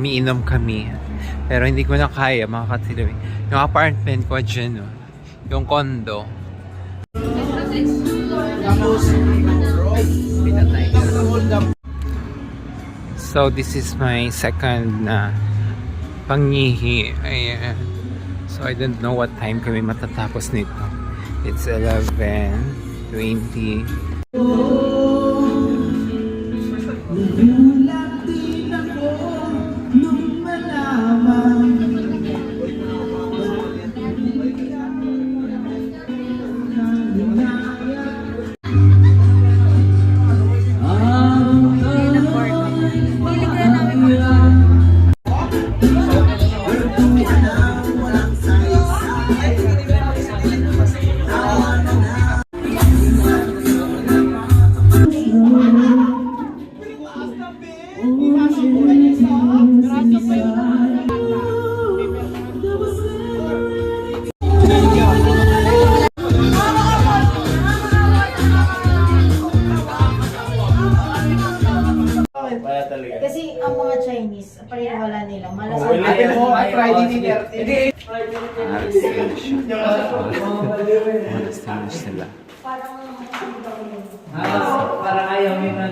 umiinom kami. Pero hindi ko na kaya mga katiloy. Yung apartment ko dyan, no? Yung condo. So this is my second na pangihi. Ayan. So I don't know what time kami matatapos nito. It's 11:20. Kasi ang mga Chinese, paniniwala nila, malasang. Malas sila. Parang parang ayaw nyo na.